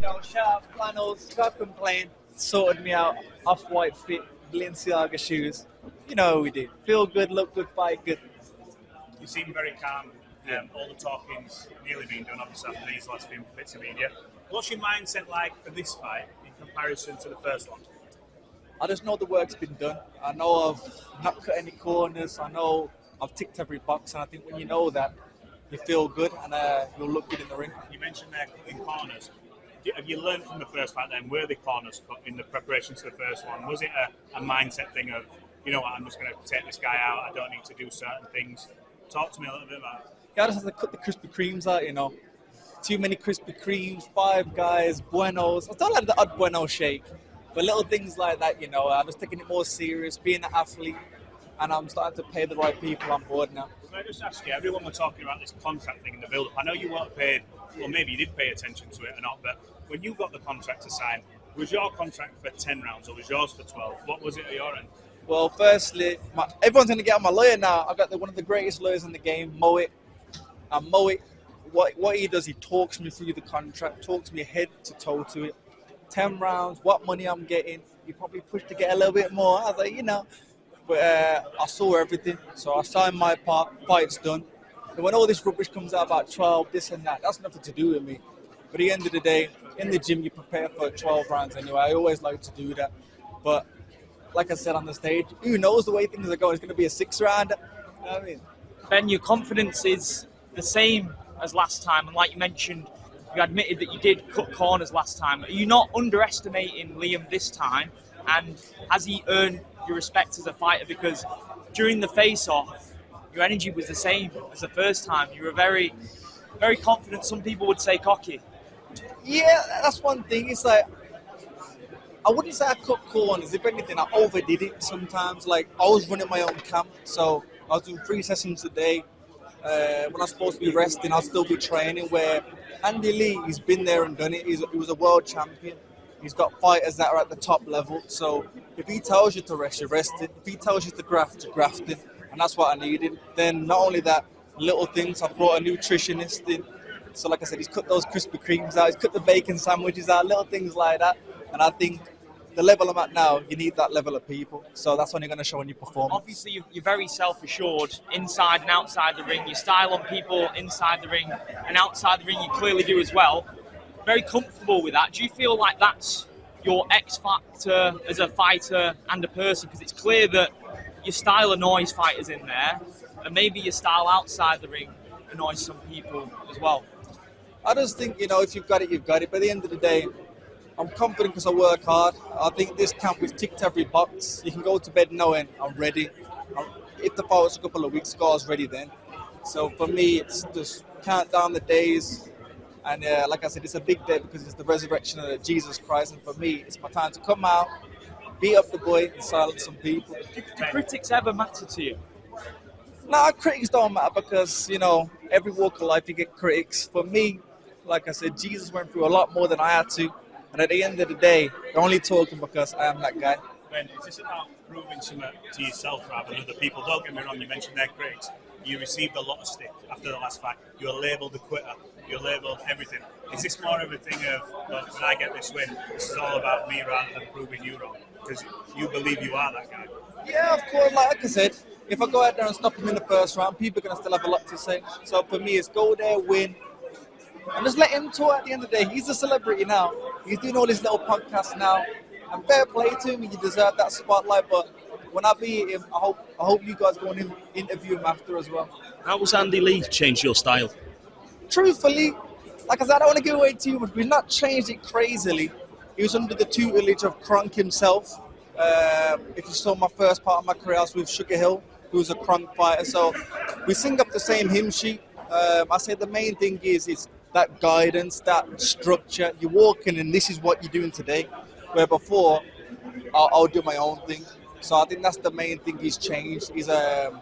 know, shout out flannels, can't complain. Sorted me out, off-white fit, Balenciaga shoes. You know how we do. Feel good, look good, fight good. You seem very calm. All the talking's nearly been done, obviously, after these last few bits of media. What's your mindset like for this fight in comparison to the first one? I just know the work's been done. I know I've not cut any corners. I know I've ticked every box, and I think when you know that, you feel good and you'll look good in the ring. You mentioned they're cutting corners. Have you learned from the first fight then? Were the corners cut in the preparation to the first one? Was it a mindset thing of, you know what, I'm just going to take this guy out, I don't need to do certain things? Talk to me a little bit about it. Yeah, I just have to cut the Krispy Kremes out, you know. Too many Krispy Kremes, Five Guys, Buenos. I still like the odd Bueno shake, but little things like that, you know. I'm just taking it more serious, being an athlete, and I'm starting to pay the right people on board now. Can I just ask you, everyone was talking about this contract thing in the build-up. I know you weren't paid, or maybe you did pay attention to it or not, but when you got the contract to sign, was your contract for 10 rounds or was yours for 12? What was it at your end? Well, firstly, everyone's going to get on my lawyer now. I've got one of the greatest lawyers in the game, Moet. And Moet, what he does, he talks me through the contract, talks me head to toe to it. 10 rounds, what money I'm getting. You probably push to get a little bit more. I was like, you know. But I saw everything, so I signed my part, fight's done. And when all this rubbish comes out about 12, this and that, that's nothing to do with me. But at the end of the day, in the gym, you prepare for 12 rounds anyway. I always like to do that. But like I said on the stage, who knows the way things are going? It's going to be a 6-rounder. You know what I mean? Ben, your confidence is the same as last time, and like you mentioned, you admitted that you did cut corners last time. Are you not underestimating Liam this time, and has he earned your respect as a fighter? Because during the face-off, your energy was the same as the first time. You were very, very confident. Some people would say cocky. Yeah, that's one thing. It's like, I wouldn't say I cut corners. If anything, I overdid it sometimes. Like, I was running my own camp, so I was doing 3 sessions a day. When I was supposed to be resting, I'll still be training. Where Andy Lee, he's been there and done it. He was a world champion. He's got fighters that are at the top level. So if he tells you to rest, you're resting. If he tells you to graft, you're grafting. And that's what I needed. Then not only that, little things. I brought a nutritionist in. So like I said, he's cut those Krispy Kremes out. He's cut the bacon sandwiches out. Little things like that. And I think the level I'm at now, you need that level of people. So that's when you're going to show when you perform. Obviously, you're very self-assured inside and outside the ring. You style on people inside the ring and outside the ring, you clearly do as well. Very comfortable with that. Do you feel like that's your X factor as a fighter and a person? Because it's clear that your style annoys fighters in there, and maybe your style outside the ring annoys some people as well. I just think, you know, if you've got it, you've got it. But at the end of the day, I'm confident because I work hard. I think this camp has ticked every box. You can go to bed knowing I'm ready. If the fight was a couple of weeks ago, I was ready then. So for me, it's just count down the days. And like I said, it's a big day because it's the resurrection of Jesus Christ. And for me, it's my time to come out, beat up the boy, and silence some people. Do critics ever matter to you? No, critics don't matter because, you know, every walk of life you get critics. For me, like I said, Jesus went through a lot more than I had to. And at the end of the day, they're only talking because I am that guy. Ben, is this about proving something to yourself rather than other people? Don't get me wrong, you mentioned their critics. You received a lot of stick after the last fight. You were labelled a quitter. You're labelled everything. Is this more of a thing of, look, when I get this win, this is all about me rather than proving you wrong? Because you believe you are that guy. Yeah, of course. Like I said, if I go out there and stop him in the first round, people are going to still have a lot to say. So for me, it's go there, win, and just let him talk at the end of the day. He's a celebrity now. He's doing all his little podcasts now. And fair play to him. You deserve that spotlight. But when I beat him, I hope you guys go and interview him after as well. How has Andy Lee changed your style? Truthfully, like I said, I don't want to give away too much. We've not changed it crazily. He was under the tutelage of Kronk himself. If you saw my first part of my career, I was with Sugar Hill, who was a Kronk fighter. So we sing up the same hymn sheet. I say the main thing is that guidance, that structure. You're walking and this is what you're doing today. Where before, I'll do my own thing. So I think that's the main thing he's changed. He's a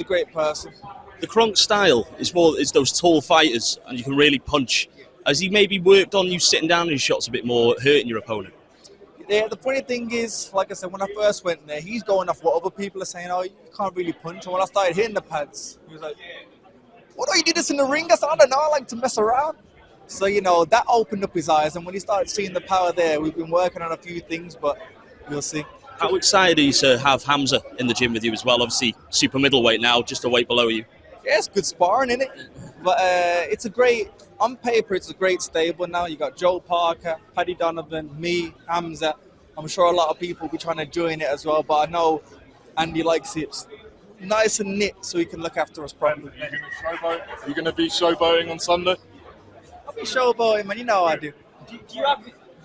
great person. The Kronk style is those tall fighters and you can really punch. Has he maybe worked on you sitting down in shots a bit more, hurting your opponent? Yeah, the funny thing is, like I said, when I first went there, he's going off what other people are saying, oh, you can't really punch. And when I started hitting the pads, he was like, what do you do this in the ring? I said, I don't know, I like to mess around. So, that opened up his eyes. And when he started seeing the power there, we've been working on a few things, but we'll see. How excited are you to have Hamza in the gym with you as well? Obviously, super middleweight now, just a weight below you. Yeah, it's good sparring, isn't it? But on paper, it's a great stable now. You got Joe Parker, Paddy Donovan, me, Hamza. I'm sure a lot of people will be trying to join it as well, but I know Andy likes it nice and knit so he can look after us properly. Are you going to be showboating on Sunday? I'll be showboating, man. You know I do. Do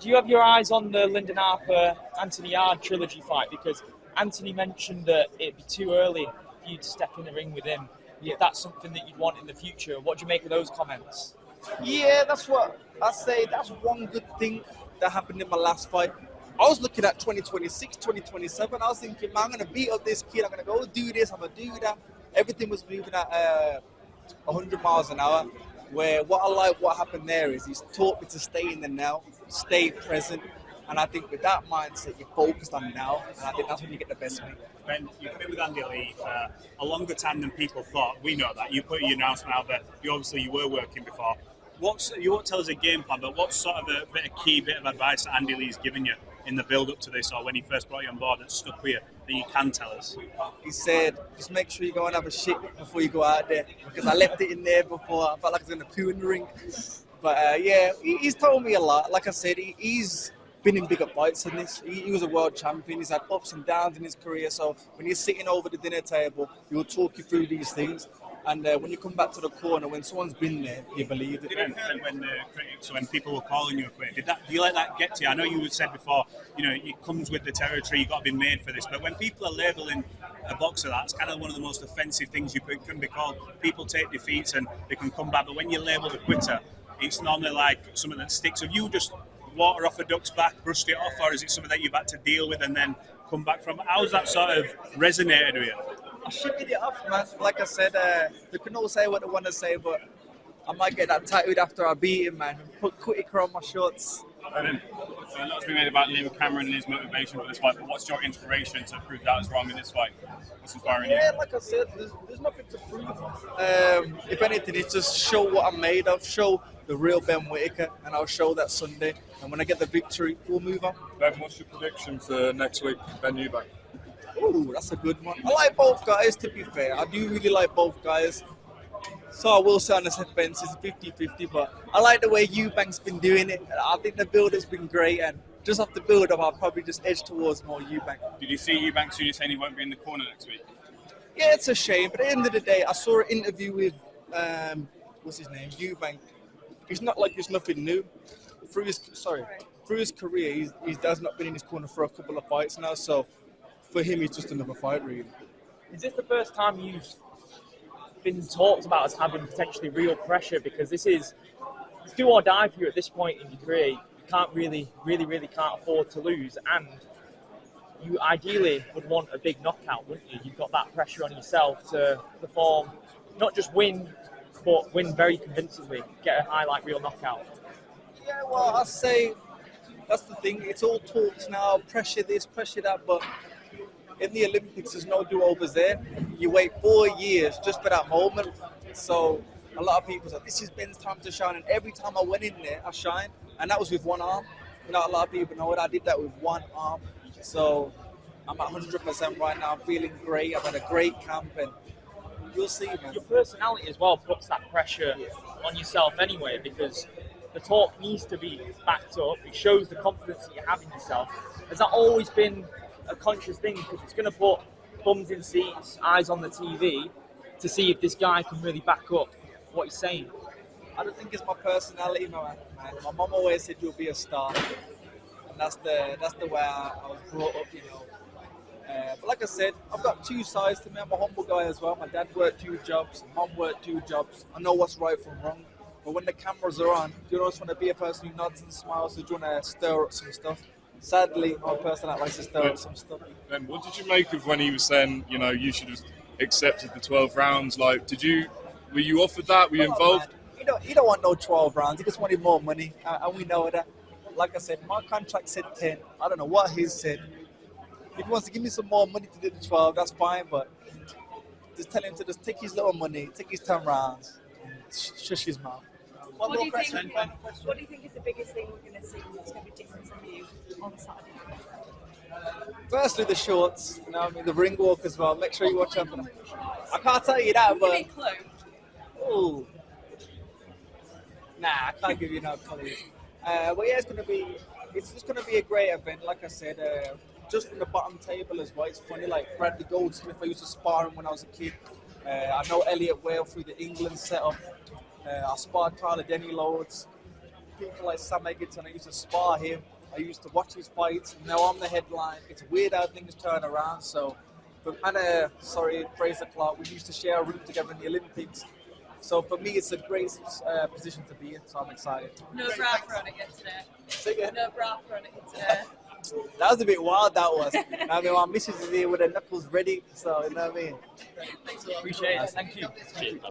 you have your eyes on the Lyndon Harper Anthony Yard trilogy fight? Because Anthony mentioned that it'd be too early for you to step in the ring with him. Yeah. If that's something that you'd want in the future, what do you make of those comments? Yeah, that's what I say. That's one good thing that happened in my last fight. I was looking at 2026, 2027. I was thinking, man, I'm going to beat up this kid. I'm going to go do this. I'm going to do that. Everything was moving at 100 miles an hour. Where what happened there is he's taught me to stay in the now, stay present. And I think with that mindset, you're focused on now. And I think that's when you get the best of me. Ben, you've been with Andy Lee for a longer time than people thought. We know that. You put your announcement out there. You were working before. You won't tell us a game plan, but what's sort of a bit of advice that Andy Lee's given you in the build-up to this, or when he first brought you on board that stuck with you, that you can tell us? He said, just make sure you go and have a shit before you go out there. Because I left it in there before. I felt like I was going to poo in the ring. But he's told me a lot. Like I said, he's been in bigger fights than this. He was a world champion. He's had ups and downs in his career. So when you're sitting over the dinner table, he'll talk you through these things. And when you come back to the corner, when someone's been there, you believe it. When people were calling you a critic, do you let that get to you? I know you said before, it comes with the territory. You've got to be made for this. But when people are labelling a boxer, that's kind of one of the most offensive things you can be called. People take defeats and they can come back. But when you're labelled a quitter, it's normally like something that sticks. Have you just water off a duck's back, brushed it off, or is it something that you've had to deal with and then come back from? How's that sort of resonated with you? I shifted it off, man. Like I said, they can all say what they want to say, but I might get that tattooed after I beat him, man. Put Whittaker on my shorts. A lot's been made about Liam Cameron and his motivation for this fight, but what's your inspiration to prove that is wrong in this fight? What's inspiring you? Yeah, like I said, there's nothing to prove. If anything, it's just show what I'm made of, show the real Ben Whittaker, and I'll show that Sunday. And when I get the victory, we'll move on. Ben, what's your prediction for next week, Ben Eubank? Ooh, that's a good one. I like both guys, to be fair. I do really like both guys. So I will say on the fence it's 50-50, but I like the way Eubank's been doing it. I think the build-up's been great, and just off the build-up, I'll probably just edge towards more Eubank. Did you see Eubank soon saying he won't be in the corner next week? Yeah, it's a shame, but at the end of the day, I saw an interview with, what's his name, Eubank. It's not like it's nothing new. Through his career, he has not been in his corner for a couple of fights now, so for him, it's just another fight, really. Is this the first time you've been talked about as having potentially real pressure? Because it's do or die for you at this point in your career. You can't really can't afford to lose, and you ideally would want a big knockout, wouldn't you? You've got that pressure on yourself to perform, not just win, but win very convincingly, get a highlight reel knockout. Yeah, well, I say that's the thing. It's all talks now, pressure this, pressure that, but in the Olympics, there's no do-overs there. You wait 4 years just for that moment. So a lot of people say, this is Ben's time to shine. And every time I went in there, I shined. And that was with one arm. Not a lot of people know it. I did that with one arm. So I'm at 100% right now. I'm feeling great. I've had a great camp. And you'll see, man. Your personality as well puts that pressure on yourself anyway, because the talk needs to be backed up. It shows the confidence that you have in yourself. Has that always been a conscious thing? Because it's going to put bums in seats, eyes on the TV to see if this guy can really back up what he's saying. I don't think it's my personality, man. My mum always said you'll be a star, and that's the way I was brought up, But like I said, I've got two sides to me. I'm a humble guy as well. My dad worked 2 jobs, mum worked 2 jobs. I know what's right from wrong. But when the cameras are on, you always want to be a person who nods and smiles, so you want to stir up some stuff. Sadly, I'm a person that likes to stir up some stuff. Ben, what did you make of when he was saying, you should have accepted the 12 rounds? Like, were you offered that? Were you involved? He don't want no 12 rounds. He just wanted more money, and we know that. Like I said, my contract said 10. I don't know what his said. If he wants to give me some more money to do the 12, that's fine, but just tell him to just take his little money, take his 10 rounds, and shush his mouth. One What do more you question. think? What do you think is the biggest thing we're going to see that's going to be different from you on Saturday? Firstly, the shorts. You know what I mean? The ring walk as well. Make sure you watch out for them. I can't tell you that, Give me a but clue. ooh, nah, I can't give you no clue. But yeah, it's just gonna be a great event. Like I said, just from the bottom table as well. It's funny, like Bradley Goldsmith. I used to spar him when I was a kid. I know Elliot Whale through the England setup. I sparred Tyler Denny loads. People like Sam Egerton, I used to spar him. I used to watch his fights. Now I'm the headline. It's weird how things turn around. So, Fraser Clark, we used to share a room together in the Olympics. So for me, it's a great position to be in. So I'm excited. No bra thrown at you today. So, yeah, No bra thrown at you today. that was a bit wild. That was. I mean, my missus is here with her knuckles ready. So you know what I mean. Appreciate it. Thank you.